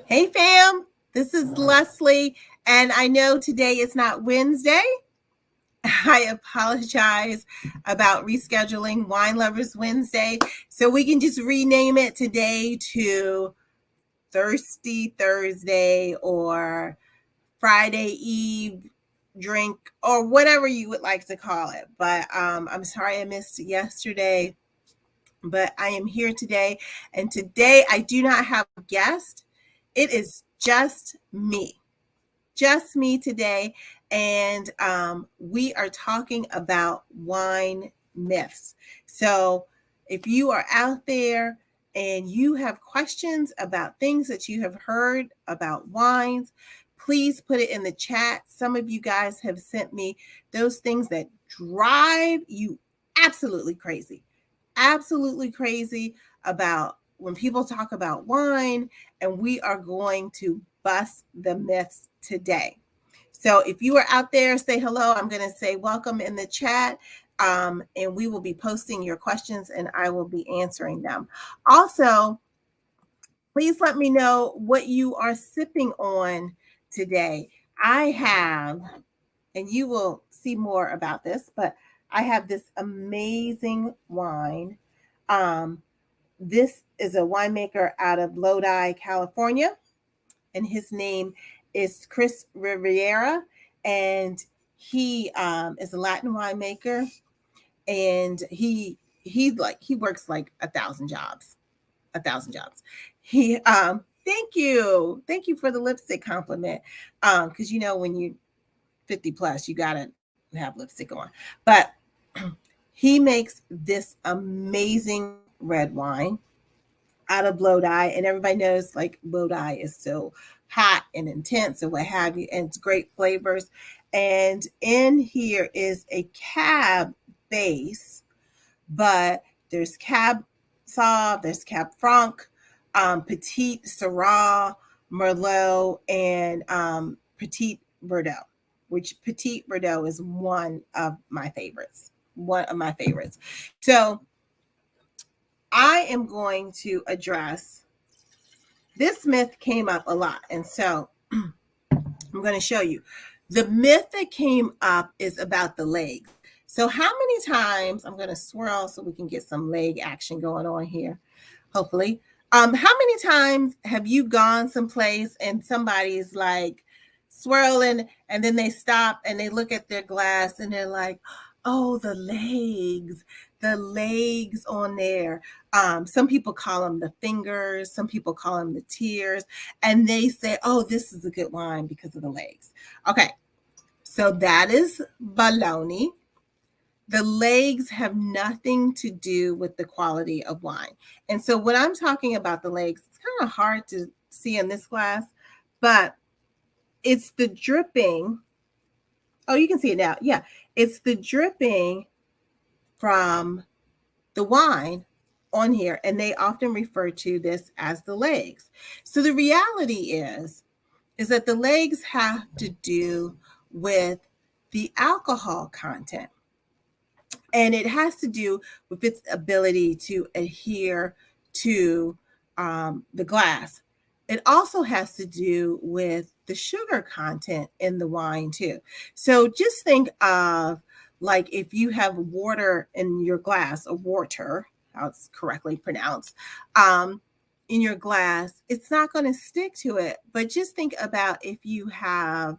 Hey fam, this is Leslie, and I know today is not Wednesday. I apologize about rescheduling Wine Lovers Wednesday, so we can just rename it today to Thirsty Thursday or Friday Eve drink or whatever you would like to call it. But I'm sorry I missed yesterday, but I am here today, and today I do not have a guest. It is just me today. And we are talking about wine myths. So if you are out there and you have questions about things that you have heard about wines, please put it in the chat. Some of you guys have sent me those things that drive you absolutely crazy. Absolutely crazy about when people talk about wine, and we are going to bust the myths today. So if you are out there, say hello. I'm going to say welcome in the chat, and we will be posting your questions and I will be answering them. Also, please let me know what you are sipping on today. I have, and you will see more about this, but I have this amazing wine. Um, this is a winemaker out of Lodi, California, and his name is Chris Riviera, and he is a Latin winemaker, and he works like a thousand jobs. He thank you for the lipstick compliment, because when you 50 plus, you gotta have lipstick on, but he makes this amazing red wine out of Lodi, and everybody knows like Lodi is so hot and intense and what have you, and it's great flavors. And in here is a cab base, but there's cab sauv, there's cab franc, petit syrah, merlot, and petit verdot, which petit verdot is one of my favorites. So I am going to address this myth. Came up a lot, and so I'm going to show you. The myth that came up is about the legs. So how many times, I'm going to swirl so we can get some leg action going on here, hopefully. How many times have you gone someplace and somebody's like swirling, and then they stop and they look at their glass and they're like, oh, the legs on there. Some people call them the fingers, some people call them the tears, and they say, oh, this is a good wine because of the legs. Okay, so that is baloney. The legs have nothing to do with the quality of wine. And so when I'm talking about the legs, it's kind of hard to see in this glass, but it's the dripping. Oh, you can see it now. Yeah, it's the dripping from the wine on here, and they often refer to this as the legs. So the reality is that the legs have to do with the alcohol content, and it has to do with its ability to adhere to the glass. It also has to do with the sugar content in the wine too. So just think of like if you have water in your glass, or water, how it's correctly pronounced, in your glass, it's not going to stick to it. But just think about if you have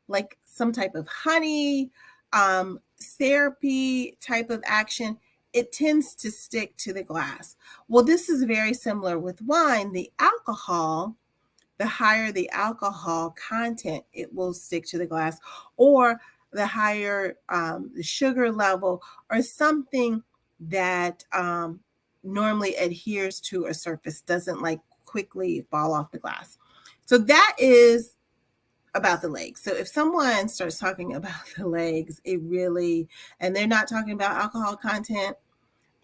like some type of honey, therapy type of action, it tends to stick to the glass. Well, this is very similar with wine. The alcohol, the higher the alcohol content, it will stick to the glass, or the higher the sugar level, or something that normally adheres to a surface, doesn't like quickly fall off the glass. So that is about the legs. So if someone starts talking about the legs, it really, and they're not talking about alcohol content,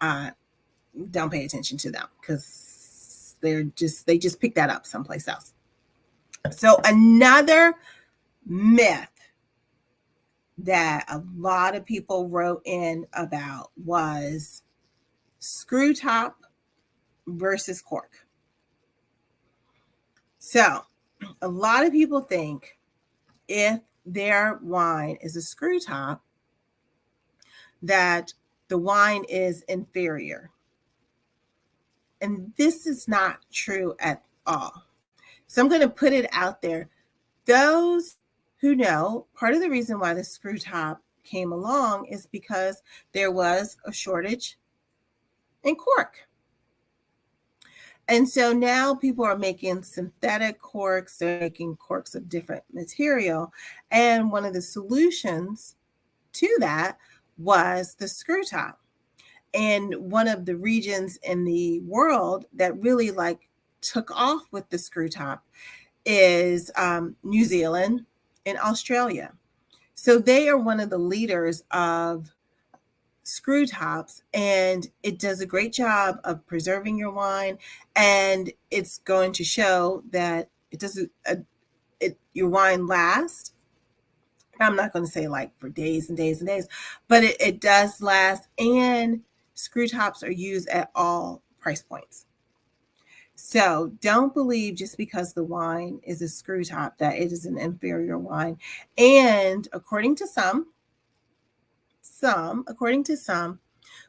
don't pay attention to them, because they just pick that up someplace else. So another myth that a lot of people wrote in about was screw top versus cork. So a lot of people think if their wine is a screw top, that the wine is inferior. And this is not true at all. So I'm going to put it out there. Those who know, part of the reason why the screw top came along is because there was a shortage in cork. And so now people are making synthetic corks, they're making corks of different material. And one of the solutions to that was the screw top. And one of the regions in the world that really like took off with the screw top is New Zealand and Australia. So they are one of the leaders of screw tops, and it does a great job of preserving your wine, and it's going to show that it doesn't your wine lasts. I'm not going to say like for days and days and days, but it does last, and screw tops are used at all price points. So don't believe just because the wine is a screw top that it is an inferior wine. And according to some,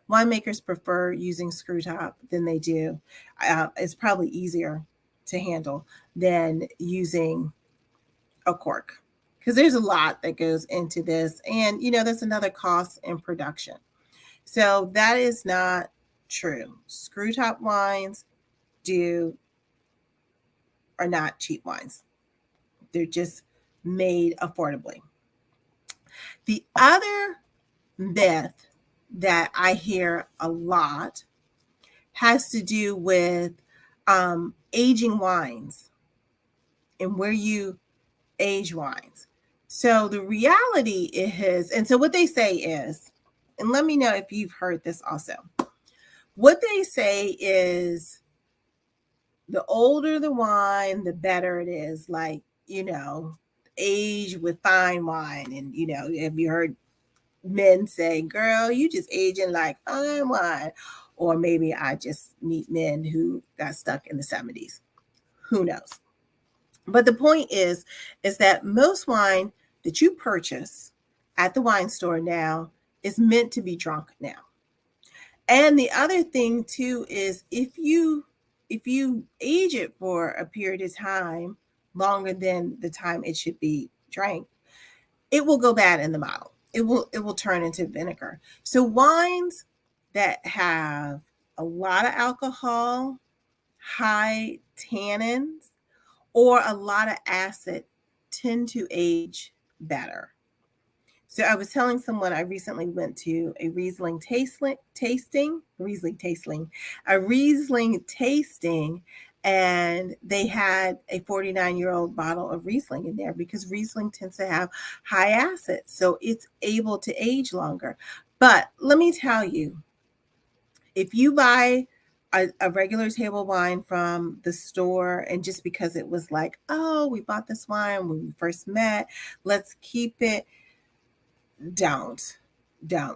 winemakers prefer using screw top than they do. It's probably easier to handle than using a cork, because there's a lot that goes into this. And, there's another cost in production. So that is not true. Screw top wines are not cheap wines. They're just made affordably. The other myth that I hear a lot has to do with aging wines and where you age wines. So the reality is, and so what they say is, and let me know if you've heard this also. What they say is the older the wine, the better it is. Like, age with fine wine. And, have you heard men say, girl, you just aging like fine wine? Or maybe I just meet men who got stuck in the 70s. Who knows? But the point is that most wine that you purchase at the wine store now is meant to be drunk now. And the other thing too is if you age it for a period of time longer than the time it should be drank, it will go bad in the bottle. It will turn into vinegar. So wines that have a lot of alcohol, high tannins, or a lot of acid tend to age better. So I was telling someone I recently went to a Riesling tasting, and they had a 49-year-old bottle of Riesling in there because Riesling tends to have high acid, so it's able to age longer. But let me tell you, if you buy a regular table wine from the store, and just because it was like, oh, we bought this wine when we first met, let's keep it, don't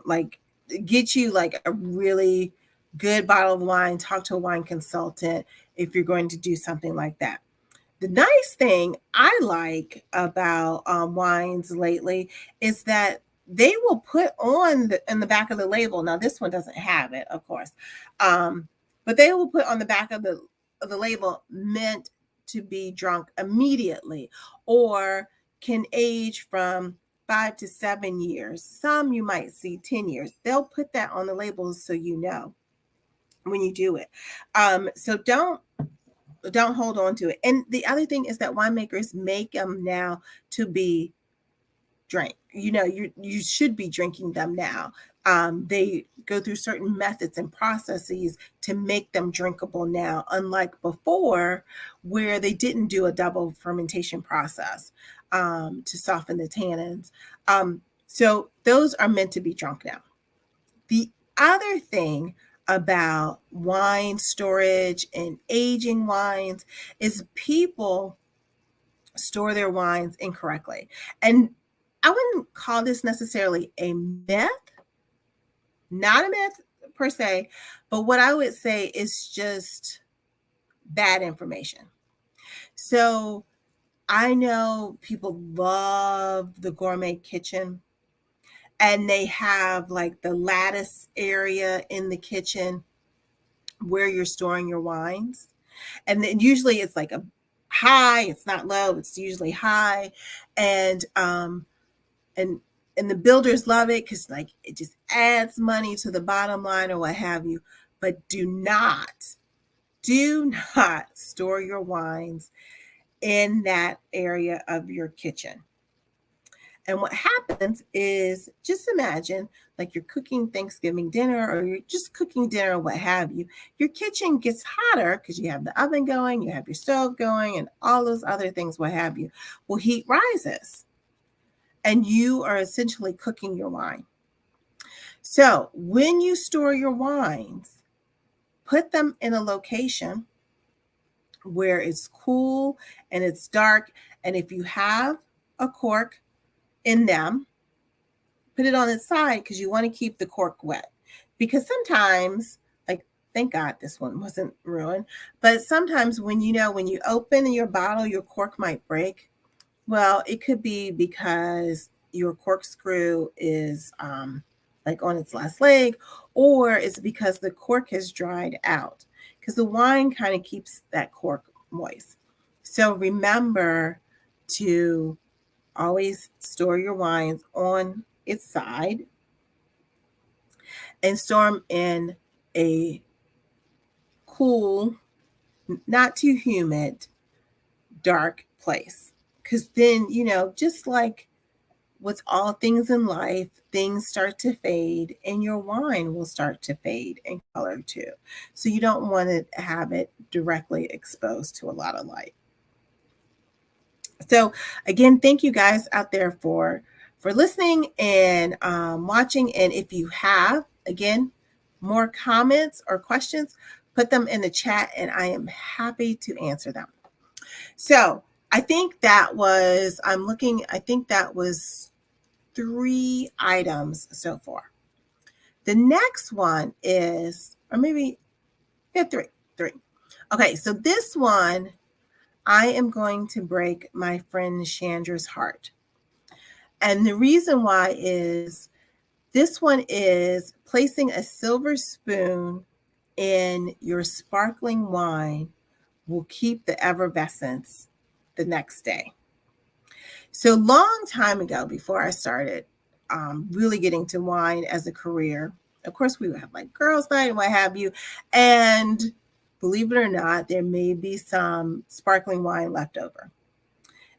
like, get you like a really good bottle of wine, talk to a wine consultant if you're going to do something like that. The nice thing I like about wines lately is that they will put on in the back of the label. Now this one doesn't have it, of course, but they will put on the back of the label, meant to be drunk immediately, or can age from 5 to 7 years. Some you might see 10 years. They'll put that on the labels so you know when you do it. So don't hold on to it. And the other thing is that winemakers make them now to be drank. You should be drinking them now. They go through certain methods and processes to make them drinkable now, unlike before where they didn't do a double fermentation process to soften the tannins. So those are meant to be drunk now. The other thing about wine storage and aging wines is people store their wines incorrectly. And I wouldn't call this necessarily a myth, not a myth per se, but what I would say is just bad information. So I know people love the gourmet kitchen, and they have like the lattice area in the kitchen where you're storing your wines. And then usually it's like a high, it's not low, it's usually high. And and and the builders love it because like it just adds money to the bottom line or what have you. But do not store your wines in that area of your kitchen. And what happens is, just imagine like you're cooking Thanksgiving dinner or you're just cooking dinner or what have you. Your kitchen gets hotter because you have the oven going, you have your stove going, and all those other things, what have you. Well, heat rises and you are essentially cooking your wine. So when you store your wines, put them in a location where it's cool and it's dark. And if you have a cork in them, put it on its side because you want to keep the cork wet. Because sometimes, like, thank God this one wasn't ruined, but sometimes when you open your bottle, your cork might break. Well, it could be because your corkscrew is like on its last leg, or it's because the cork has dried out because the wine kind of keeps that cork moist. So remember to always store your wines on its side and store them in a cool, not too humid, dark place. Because then, just like with all things in life, things start to fade and your wine will start to fade in color too. So you don't want to have it directly exposed to a lot of light. So again, thank you guys out there for listening and watching. And if you have, again, more comments or questions, put them in the chat and I am happy to answer them. So I think that was 3 items so far. The next one is, or maybe, yeah, three. Okay, so this one, I am going to break my friend Chandra's heart. And the reason why is this one is placing a silver spoon in your sparkling wine will keep the effervescence the next day. So long time ago, before I started really getting to wine as a career, of course, we would have like girls' night and what have you. And believe it or not, there may be some sparkling wine left over.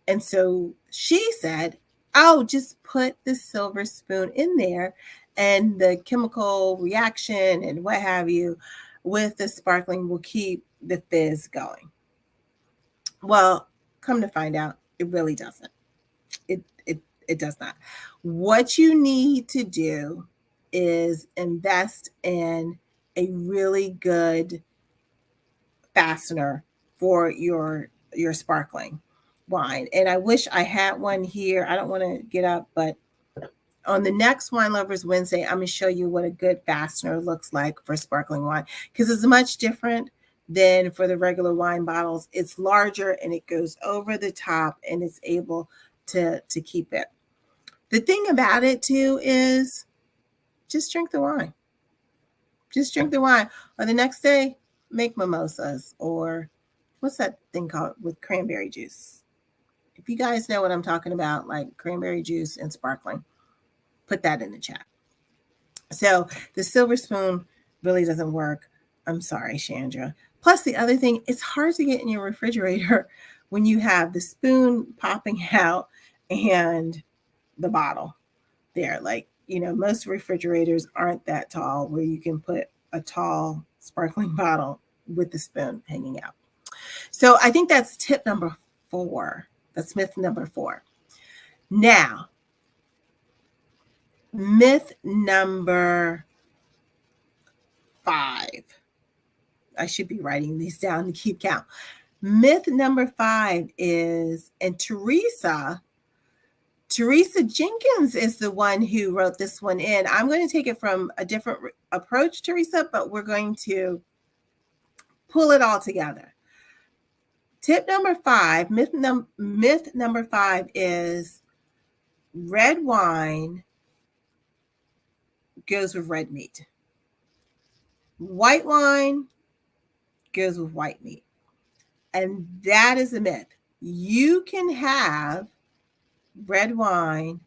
And so she said, oh, just put the silver spoon in there and the chemical reaction and what have you with the sparkling will keep the fizz going. Well, come to find out, it really doesn't. It does not. What you need to do is invest in a really good fastener for your sparkling wine. And I wish I had one here. I don't want to get up, but on the next Wine Lovers Wednesday, I'm going to show you what a good fastener looks like for sparkling wine because it's much different than for the regular wine bottles. It's larger and it goes over the top and it's able to keep it. The thing about it too is just drink the wine. Just drink the wine. Or the next day, make mimosas or what's that thing called with cranberry juice? If you guys know what I'm talking about, like cranberry juice and sparkling, put that in the chat. So the silver spoon really doesn't work. I'm sorry, Chandra. Plus the other thing, it's hard to get in your refrigerator when you have the spoon popping out and the bottle there. Like, most refrigerators aren't that tall where you can put a tall sparkling bottle with the spoon hanging out. So I think that's tip number 4. That's myth number 4. Now, myth number 5. I should be writing these down to keep count. Myth number 5 is, and Teresa Jenkins is the one who wrote this one in. I'm going to take it from a different approach, Teresa, but we're going to pull it all together. Tip number 5, myth number 5 is red wine goes with red meat. White wine goes with white meat. And that is a myth. You can have red wine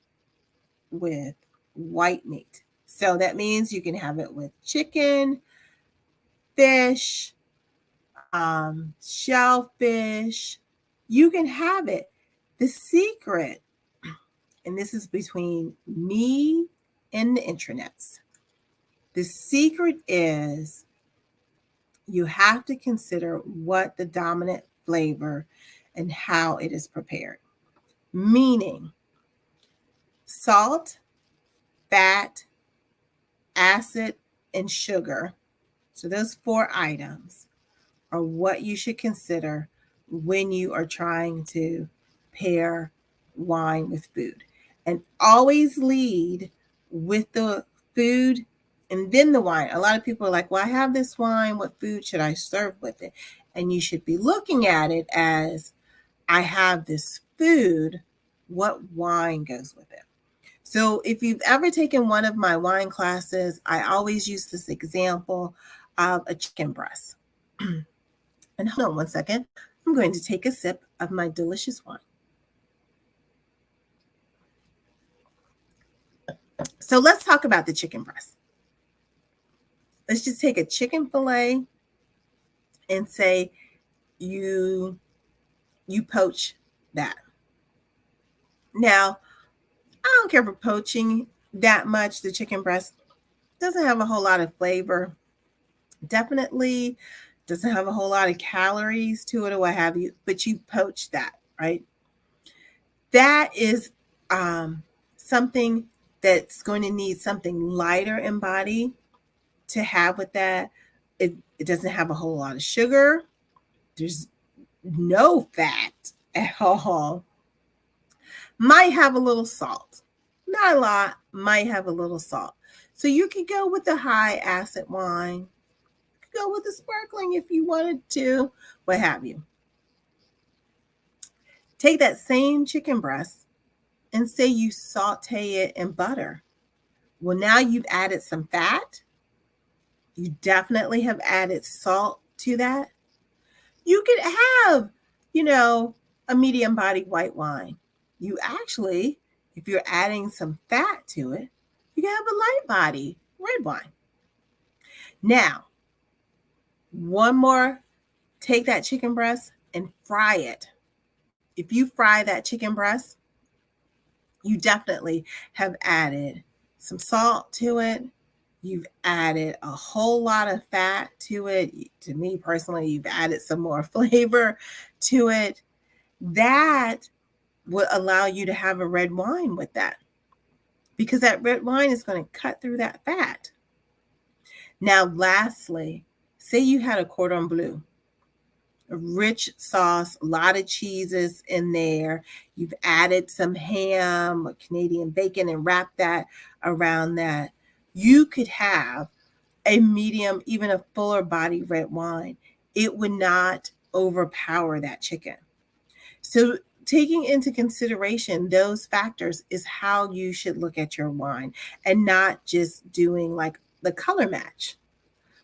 with white meat. So that means you can have it with chicken, fish, shellfish. You can have it. The secret, and this is between me and the internets, the secret is you have to consider what the dominant flavor and how it is prepared. Meaning, salt, fat, acid, and sugar. So those 4 items are what you should consider when you are trying to pair wine with food. And always lead with the food and then the wine. A lot of people are like, well, I have this wine. What food should I serve with it? And you should be looking at it as, I have this food. What wine goes with it? So if you've ever taken one of my wine classes, I always use this example of a chicken breast. And hold on one second. I'm going to take a sip of my delicious wine. So let's talk about the chicken breast. Let's just take a chicken fillet and say you poach that. Now, I don't care for poaching that much. The chicken breast doesn't have a whole lot of flavor. Definitely doesn't have a whole lot of calories to it or what have you, but you poach that, right? That is something that's going to need something lighter in body to have with that. It doesn't have a whole lot of sugar. There's no fat at all. Might have a little salt. Not a lot, might have a little salt. So you could go with the high acid wine. You could go with the sparkling if you wanted to, what have you. Take that same chicken breast and say you saute it in butter. Well, now you've added some fat. You definitely have added salt to that. You could have, a medium body white wine. You actually, if you're adding some fat to it, you can have a light body red wine. Now, one more, take that chicken breast and fry it. If you fry that chicken breast, you definitely have added some salt to it. You've added a whole lot of fat to it. To me personally, you've added some more flavor to it. That will allow you to have a red wine with that, because that red wine is going to cut through that fat. Now, lastly, say you had a cordon bleu, a rich sauce, a lot of cheeses in there. You've added some ham or Canadian bacon and wrapped that around that. You could have a medium, even a fuller body red wine. It would not overpower that chicken. So taking into consideration those factors is how you should look at your wine, and not just doing like the color match.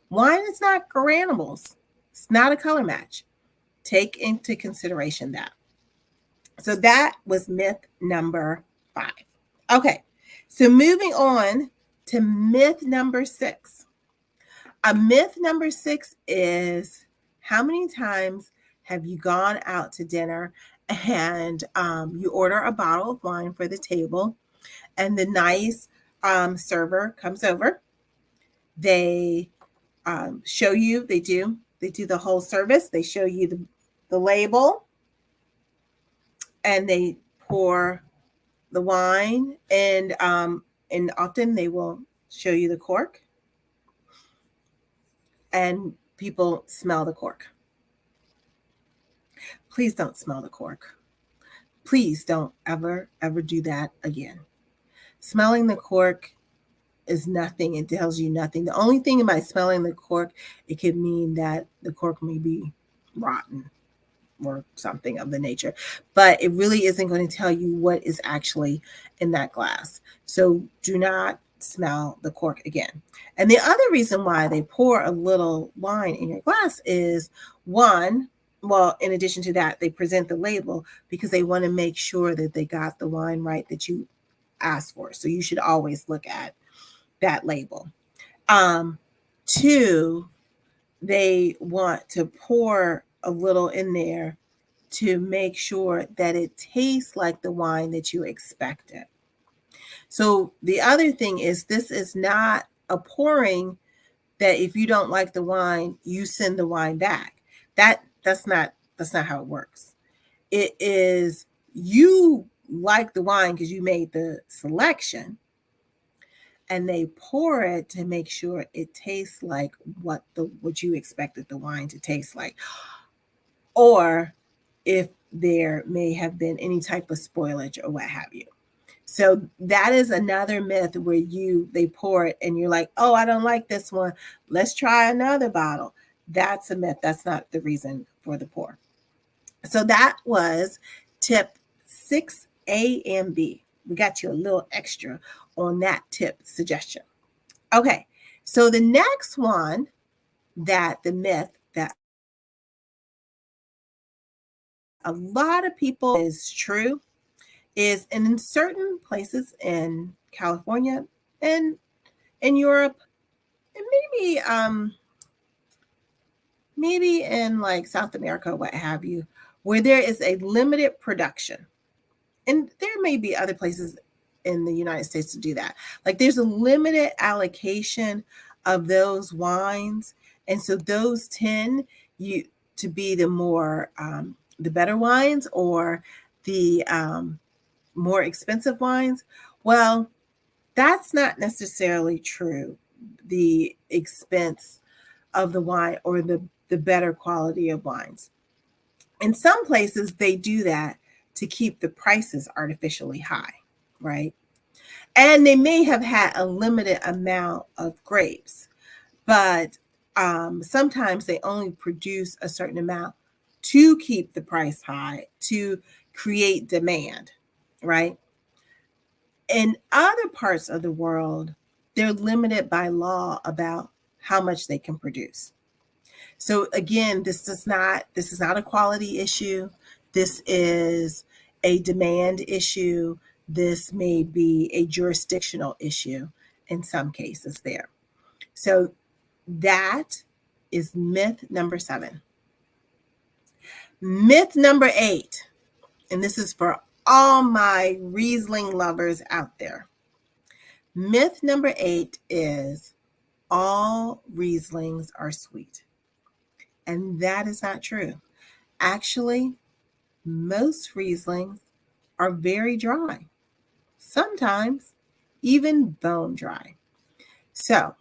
Wine is not granules. It's not a color match. Take into consideration that. So that was myth number 5. Okay, so moving on to myth number 6. A myth number 6 is, how many times have you gone out to dinner and you order a bottle of wine for the table, and the nice server comes over. They show you, they do the whole service. They show you the label, and they pour the wine, and often they will show you the cork, and people smell the cork. Please don't smell the cork. Please don't ever do that again. Smelling the cork is nothing. It tells you nothing. The only thing by smelling the cork, it could mean that the cork may be rotten. or something of the nature, but it really isn't going to tell you what is actually in that glass. So do not smell the cork again. And the other reason why they pour a little wine in your glass is one, well, in addition to that, they present the label because they want to make sure that they got the wine right that you asked for. So you should always look at that label. Two, they want to pour a little in there to make sure that it tastes like the wine that you expected. So the other thing is, this is not a pouring that if you don't like the wine, you send the wine back. That's not how it works. It is you like the wine because you made the selection, and they pour it to make sure it tastes like what you expected the wine to taste like, or if there may have been any type of spoilage or what have you. So that is another myth where they pour it and you're like, oh, I don't like this one. Let's try another bottle. That's a myth. That's not the reason for the pour. So that was tip 6A and B. We got you a little extra on that tip suggestion. Okay, so the next one, that the myth that a lot of people is true, is in certain places in California and in Europe, and maybe in like South America, what have you, where there is a limited production. And there may be other places in the United States to do that. Like there's a limited allocation of those wines. And so those tend to be the better wines, or the more expensive wines. Well, that's not necessarily true. The expense of the wine, or the better quality of wines. In some places, they do that to keep the prices artificially high, right? And they may have had a limited amount of grapes, but sometimes they only produce a certain amount to keep the price high, to create demand, right? In other parts of the world, they're limited by law about how much they can produce. So again, this is not a quality issue. This is a demand issue. This may be a jurisdictional issue in some cases there. So that is myth number 7. Myth number 8, and this is for all my Riesling lovers out there. Myth number 8 is all Rieslings are sweet. And that is not true. Actually, most Rieslings are very dry, sometimes even bone dry. So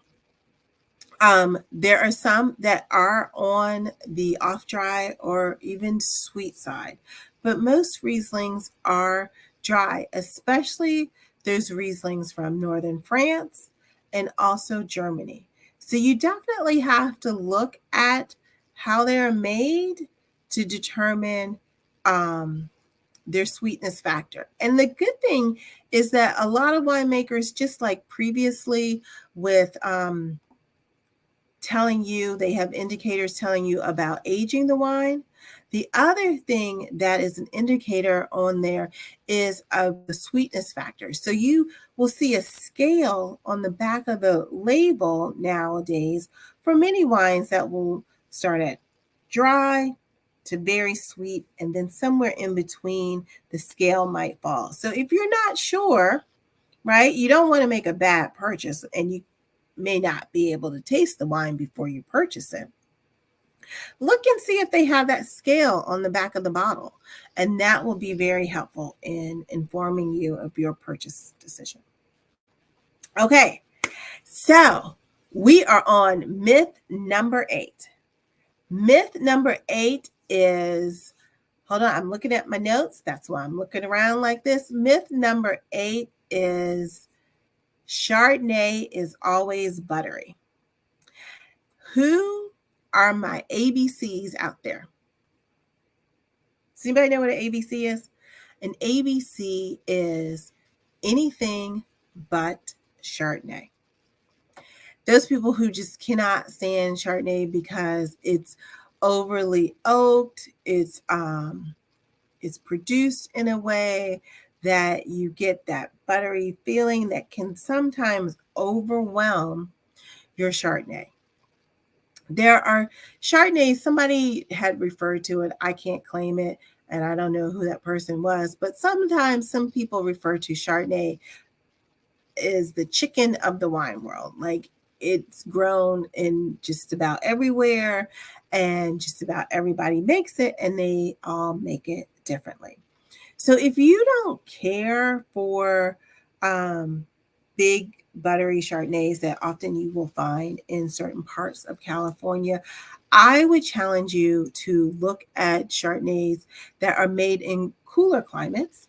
there are some that are on the off dry or even sweet side, but most Rieslings are dry, especially those Rieslings from northern France and also Germany. So you definitely have to look at how they're made to determine their sweetness factor. And the good thing is that a lot of winemakers, just like previously with telling you, they have indicators telling you about aging the wine. The other thing that is an indicator on there is the sweetness factor. So you will see a scale on the back of the label nowadays for many wines that will start at dry to very sweet, and then somewhere in between the scale might fall. So if you're not sure, right, you don't want to make a bad purchase, and you may not be able to taste the wine before you purchase it. Look and see if they have that scale on the back of the bottle, and that will be very helpful in informing you of your purchase decision. Okay, so we are on myth number 8. Myth number 8 is, hold on, I'm looking at my notes. That's why I'm looking around like this. Myth number 8 is Chardonnay is always buttery. Who are my ABCs out there? Does anybody know what an ABC is? An ABC is anything but Chardonnay. Those people who just cannot stand Chardonnay because it's overly oaked, it's produced in a way that you get that buttery feeling that can sometimes overwhelm your Chardonnay. There are Chardonnays, somebody had referred to it, I can't claim it, and I don't know who that person was, but sometimes some people refer to Chardonnay as the chicken of the wine world. Like, it's grown in just about everywhere, and just about everybody makes it, and they all make it differently. So if you don't care for big buttery Chardonnays that often you will find in certain parts of California, I would challenge you to look at Chardonnays that are made in cooler climates.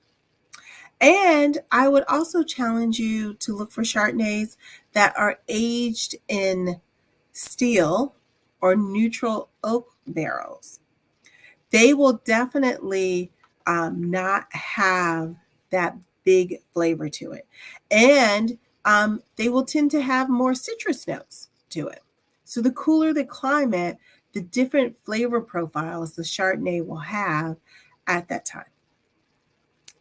And I would also challenge you to look for Chardonnays that are aged in steel or neutral oak barrels. They will definitely not have that big flavor to it. And they will tend to have more citrus notes to it. So the cooler the climate, the different flavor profiles the Chardonnay will have at that time.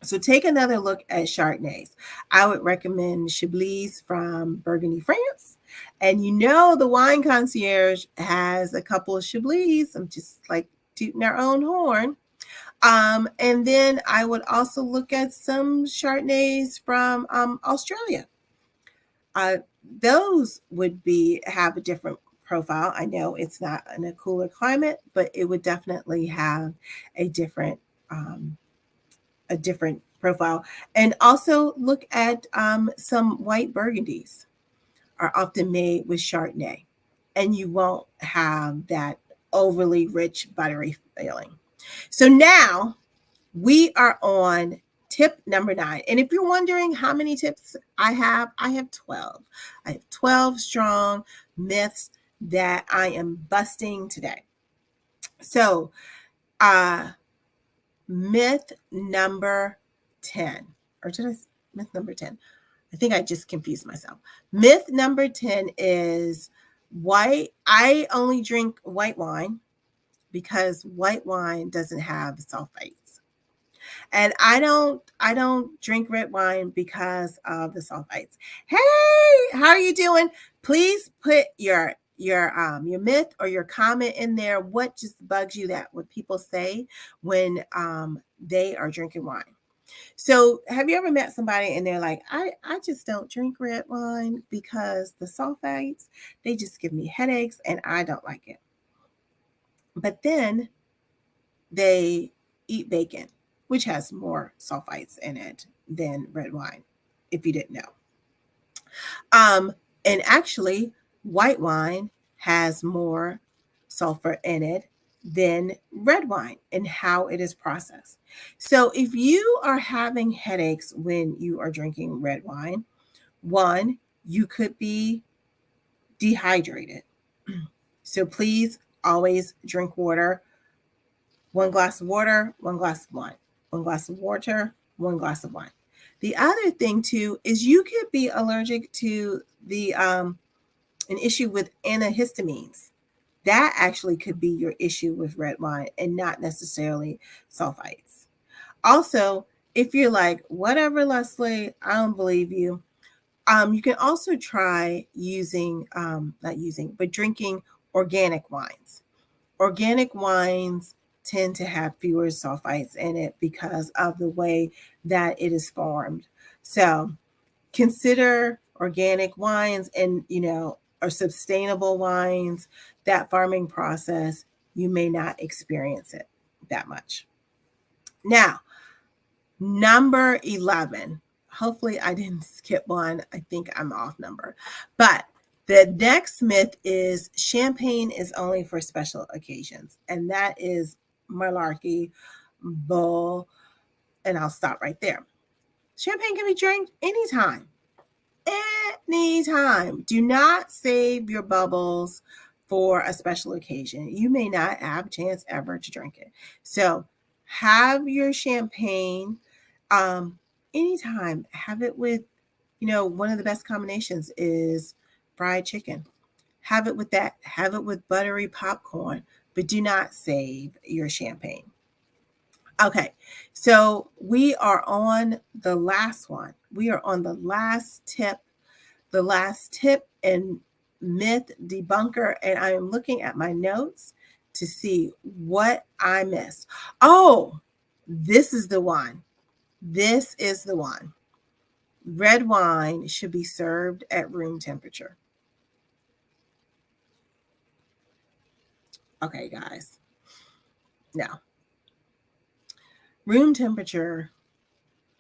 So take another look at Chardonnays. I would recommend Chablis from Burgundy, France. And you know the Wine Concierge has a couple of Chablis. I'm just like tooting our own horn. And then I would also look at some Chardonnays from Australia. Those would have a different profile. I know it's not in a cooler climate, but it would definitely have a different profile. And also look at some white Burgundies are often made with Chardonnay, and you won't have that overly rich buttery feeling. So now we are on tip number 9. And if you're wondering how many tips I have 12. I have 12 strong myths that I am busting today. So, myth number 10, or did I myth number 10? I think I just confused myself. Myth number 10 is I only drink white wine because white wine doesn't have sulfites. And I don't drink red wine because of the sulfites. Hey, how are you doing? Please put your myth or your comment in there. What just bugs you that what people say when they are drinking wine? So have you ever met somebody and they're like, I just don't drink red wine because the sulfites, they just give me headaches and I don't like it. But then they eat bacon, which has more sulfites in it than red wine, if you didn't know. And actually, white wine has more sulfur in it than red wine and how it is processed. So if you are having headaches when you are drinking red wine, one, you could be dehydrated. So please always drink water. 1 glass of water, 1 glass of wine. 1 glass of water, 1 glass of wine. The other thing too is you could be allergic to an issue with antihistamines. That actually could be your issue with red wine and not necessarily sulfites. Also, if you're like, whatever, Leslie, I don't believe you. You can also try drinking organic wines. Organic wines tend to have fewer sulfites in it because of the way that it is formed. So consider organic wines and, or sustainable wines. That farming process, you may not experience it that much. Now, number 11. Hopefully I didn't skip one. I think I'm off number. But the next myth is champagne is only for special occasions. And that is malarkey, bull, and I'll stop right there. Champagne can be drank anytime. Anytime. Do not save your bubbles for a special occasion. You may not have a chance ever to drink it. So Have your champagne anytime. Have it with, one of the best combinations is fried chicken. Have it with that. Have it with buttery popcorn, but do not save your champagne. Okay, so we are on the last one. We are on the last tip and myth debunker, and I am looking at my notes to see what I missed. Oh, this is the one. This is the one. Red wine should be served at room temperature. Okay, guys. Now, room temperature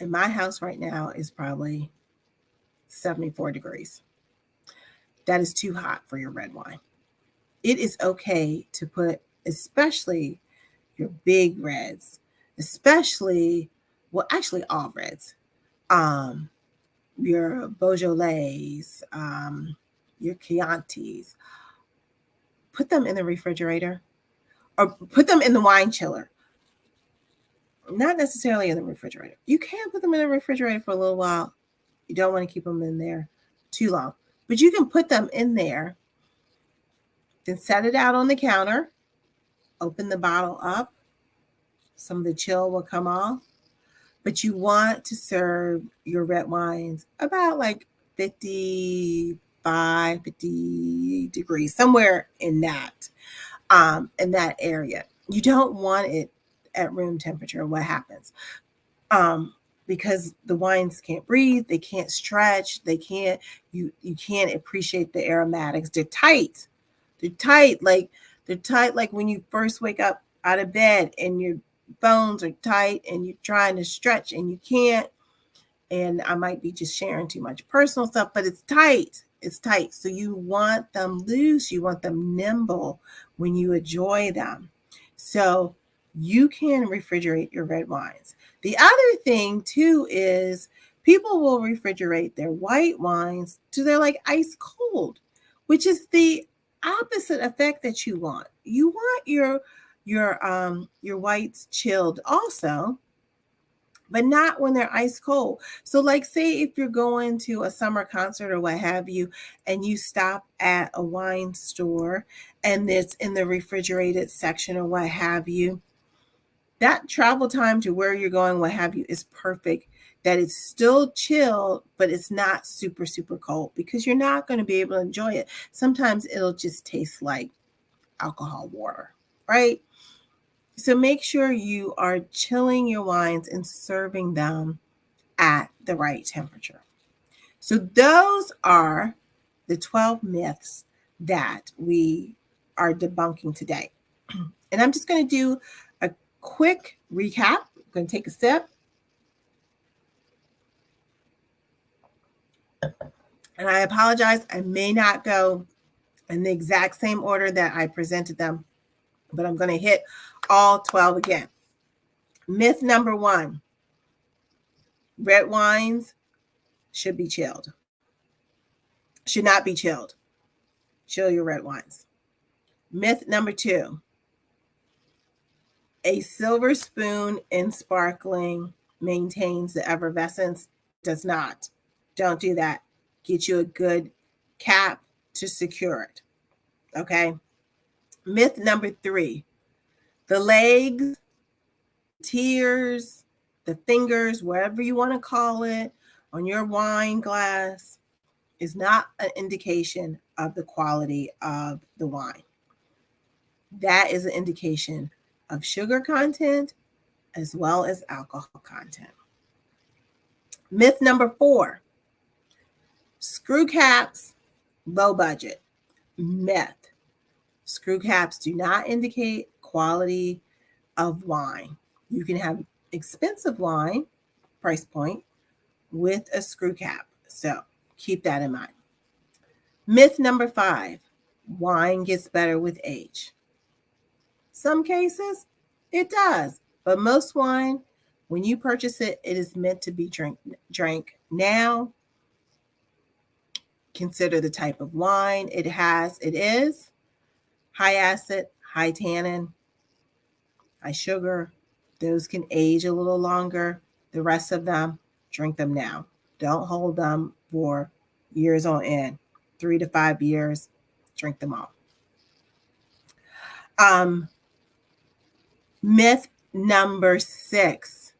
in my house right now is probably 74 degrees. That is too hot for your red wine. It is okay to put, especially your big reds, especially, well, actually all reds, your Beaujolais, your Chiantis, put them in the refrigerator or put them in the wine chiller. Not necessarily in the refrigerator. You can put them in the refrigerator for a little while. You don't want to keep them in there too long, but you can put them in there, then set it out on the counter, open the bottle up. Some of the chill will come off, but you want to serve your red wines about like 55, 50 degrees, somewhere in that area. You don't want it at room temperature. What happens? Because the wines can't breathe, they can't stretch, you can't appreciate the aromatics. They're tight. They're tight like when you first wake up out of bed and your bones are tight and you're trying to stretch and you can't. And I might be just sharing too much personal stuff, but it's tight. It's tight. So you want them loose, you want them nimble when you enjoy them. So you can refrigerate your red wines. The other thing too is people will refrigerate their white wines to they're like ice cold, which is the opposite effect that you want. You want your whites chilled also, but not when they're ice cold. So like say if you're going to a summer concert or what have you, and you stop at a wine store and it's in the refrigerated section or what have you, that travel time to where you're going, what have you, is perfect. That it's still chilled, but it's not super, super cold because you're not going to be able to enjoy it. Sometimes it'll just taste like alcohol water, right? So make sure you are chilling your wines and serving them at the right temperature. So those are the 12 myths that we are debunking today. And I'm just going to do a quick recap. I'm going to take a sip. And I apologize, I may not go in the exact same order that I presented them, but I'm going to hit all 12 again. Myth number 1, red wines should be chilled. Should not be chilled. Chill your red wines. Myth number 2, a silver spoon in sparkling maintains the effervescence. Does not. Don't do that. Get you a good cap to secure it. Okay. Myth number 3, the legs, tears, the fingers, whatever you want to call it, on your wine glass is not an indication of the quality of the wine. That is an indication of sugar content as well as alcohol content. Myth number 4, screw caps, low budget. Myth. Screw caps do not indicate quality of wine. You can have expensive wine, price point, with a screw cap. So keep that in mind. Myth number 5, wine gets better with age. Some cases, it does. But most wine, when you purchase it, it is meant to be drank now. Consider the type of wine it is high acid, high tannin, high sugar, Those can age a little longer. The rest of them, drink them now. Don't hold them for years on end. 3 to 5 years, drink them all. Myth number 6.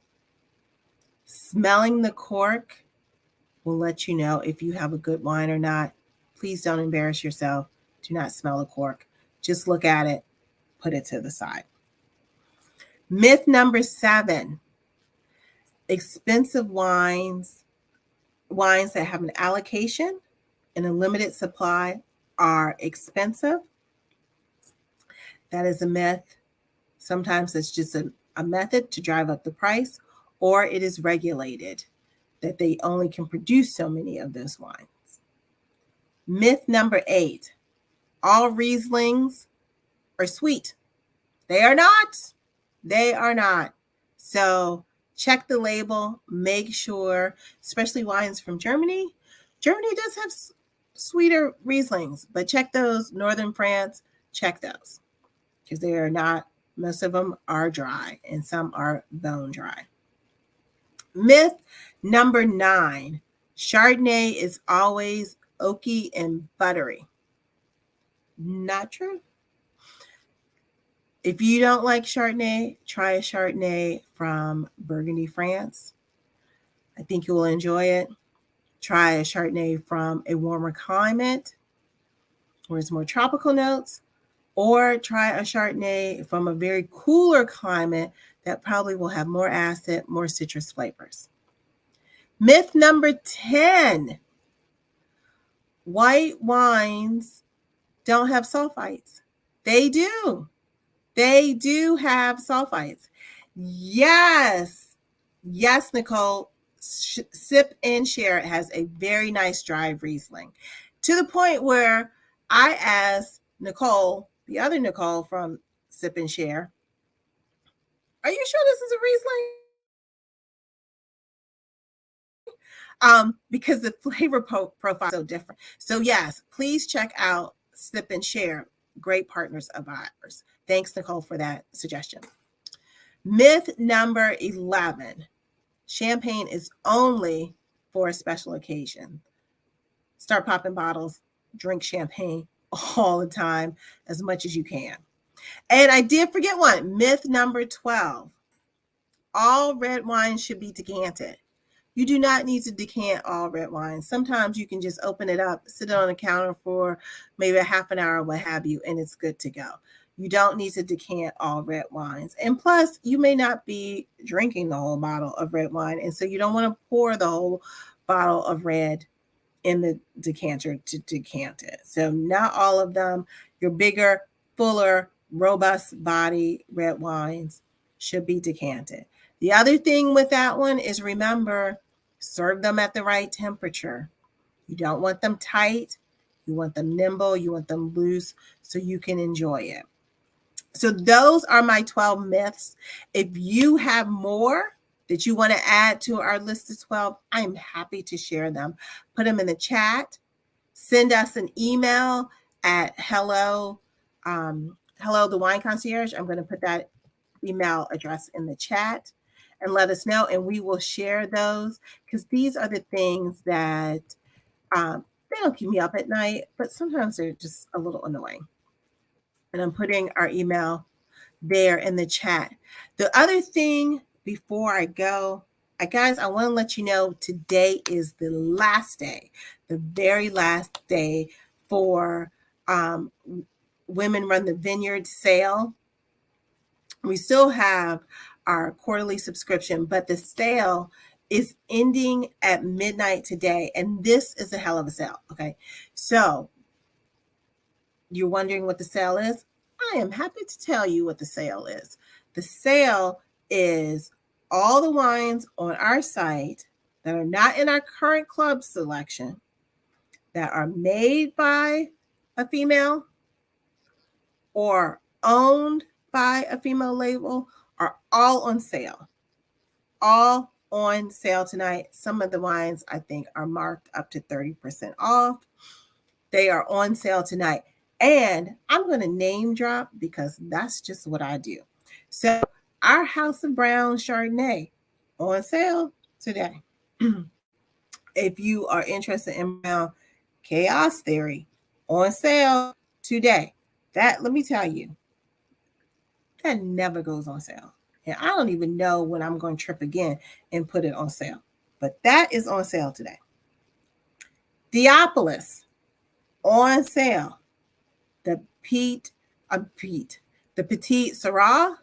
Smelling the cork will let you know if you have a good wine or not. Please don't embarrass yourself. Do not smell the cork. Just look at it, put it to the side. Myth number 7. Expensive wines that have an allocation and a limited supply are expensive. That is a myth. Sometimes it's just a method to drive up the price, or it is regulated that they only can produce so many of those wines. Myth number 8. All Rieslings are sweet. They are not. They are not. So check the label. Make sure, especially wines from Germany. Germany does have sweeter Rieslings, but check those. Northern France, check those. Because they are not, most of them are dry and some are bone dry. Myth number 9. Chardonnay is always oaky and buttery. Not true. If you don't like Chardonnay, try a Chardonnay from Burgundy, France. I think you will enjoy it. Try a Chardonnay from a warmer climate where it's more tropical notes, or try a Chardonnay from a very cooler climate that probably will have more acid, more citrus flavors. Myth number 10. White wines don't have sulfites. They do. They do have sulfites. Yes. Yes, Nicole. Sip and Share has a very nice dry Riesling, to the point where I asked Nicole, the other Nicole from Sip and Share, are you sure this is a Riesling? Because the flavor profile is so different. So yes, please check out Sip and Share. Great partners of ours. Thanks, Nicole, for that suggestion. Myth number 11. Champagne is only for a special occasion. Start popping bottles, drink champagne all the time, as much as you can. And I did forget one. Myth number 12. All red wines should be decanted. You do not need to decant all red wines. Sometimes you can just open it up, sit it on the counter for maybe a half an hour, what have you, and it's good to go. You don't need to decant all red wines. And plus, you may not be drinking the whole bottle of red wine, and so you don't want to pour the whole bottle of red in the decanter to decant it. So not all of them. Your bigger, fuller, robust body red wines should be decanted. The other thing with that one is, remember, serve them at the right temperature. You don't want them tight. You want them nimble. You want them loose so you can enjoy it. So those are my 12 myths. If you have more that you want to add to our list of 12, I am happy to share them. Put them in the chat. Send us an email at hello the wine concierge. I'm going to put that email address in the chat and let us know, and we will share those, because these are the things that they don't keep me up at night, but sometimes they're just a little annoying. And I'm putting our email there in the chat. The other thing before I go, guys, I want to let you know today is the last day, the very last day for Women Run the Vineyard sale. We still have our quarterly subscription, but the sale is ending at midnight today. And this is a hell of a sale. Okay. So you're wondering what the sale is? I am happy to tell you what the sale is. The sale is all the wines on our site that are not in our current club selection, that are made by a female or owned by a female label, are all on sale. All on sale tonight. Some of the wines, I think, are marked up to 30% off. They are on sale tonight. And I'm going to name drop because that's just what I do. So Our House of Brown Chardonnay on sale today. If you are interested in brown chaos theory, on sale today. That, let me tell you, that never goes on sale. And I don't even know when I'm going to trip again and put it on sale. But that is on sale today. Theopolis on sale. The the Petite Syrah,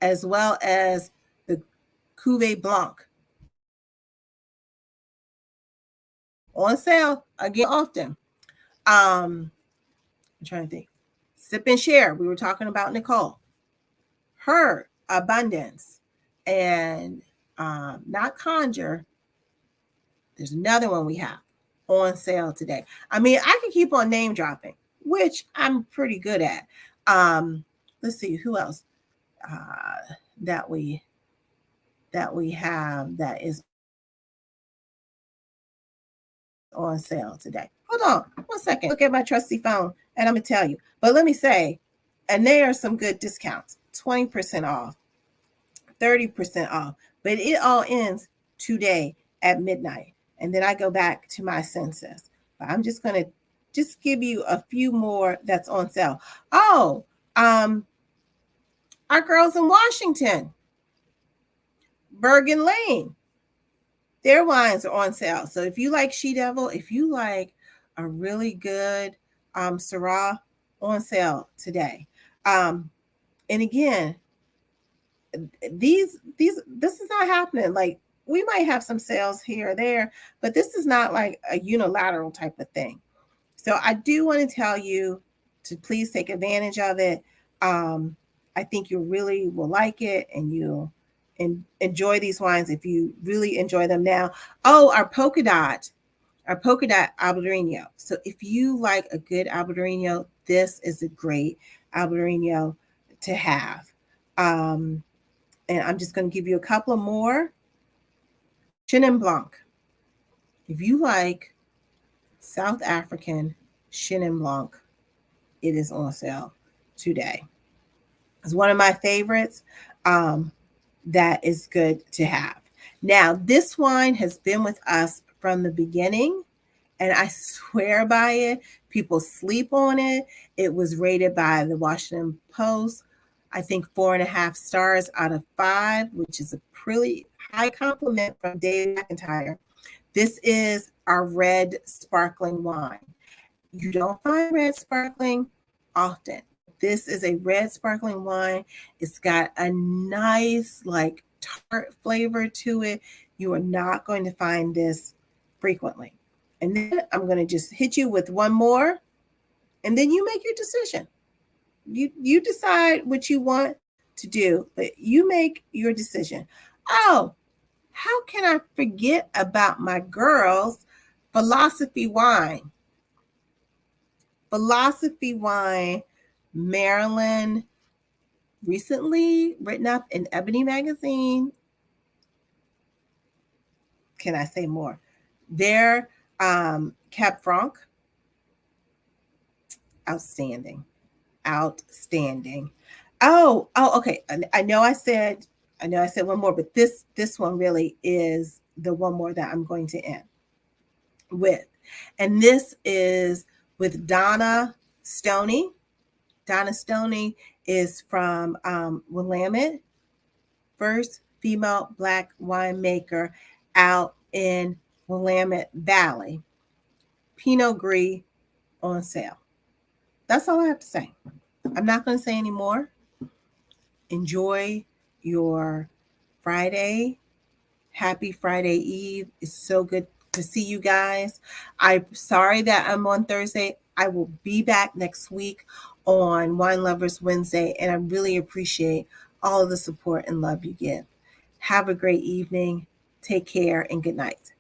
as well as the Cuvée Blanc. On sale again often. I'm trying to think. Sip and Share. We were talking about Nicole. Her Abundance and not Conjure. There's another one we have on sale today. I mean, I can keep on name dropping, which I'm pretty good at. Let's see who else that we have that is on sale today. Hold on 1 second. Look at my trusty phone and I'm gonna tell you. But let me say, and there are some good discounts: 20% off, 30% off. But it all ends today at midnight, and then I go back to my census. But I'm just gonna give you a few more that's on sale. Oh, our girls in Washington, Bergen Lane, their wines are on sale. So if you like She Devil, if you like a really good Syrah, on sale today. And again, this is not happening. Like, we might have some sales here or there, but this is not like a unilateral type of thing. So I do want to tell you to please take advantage of it. I think you really will like it, and you'll enjoy these wines if you really enjoy them now. Oh, our polka dot Albarino. So if you like a good Albarino, this is a great Albarino to have. And I'm just going to give you a couple of more. Chenin Blanc. If you like South African Chenin Blanc, it is on sale today. It's one of my favorites. That is good to have. Now, this wine has been with us from the beginning, and I swear by it. People sleep on it. It was rated by the Washington Post, I think 4.5 stars out of 5, which is a pretty high compliment from Dave McIntyre. This is our red sparkling wine. You don't find red sparkling often. This is a red sparkling wine. It's got a nice, like, tart flavor to it. You are not going to find this frequently. And then I'm going to just hit you with one more, and then you make your decision. You decide what you want to do, but you make your decision. Oh, how can I forget about my girls' Philosophy Wine? Philosophy Wine, Maryland, recently written up in Ebony Magazine. Can I say more? Their Cab Franc, outstanding. Oh, okay. I know I said one more, but this one really is the one more that I'm going to end with. And this is with Donna Stoney. Donna Stoney is from Willamette, first female Black winemaker out in Willamette Valley. Pinot Gris on sale. That's all I have to say. I'm not going to say any more. Enjoy your Friday. Happy Friday Eve. It's so good to see you guys. I'm sorry that I'm on Thursday. I will be back next week on Wine Lovers Wednesday, and I really appreciate all of the support and love you give. Have a great evening. Take care and good night.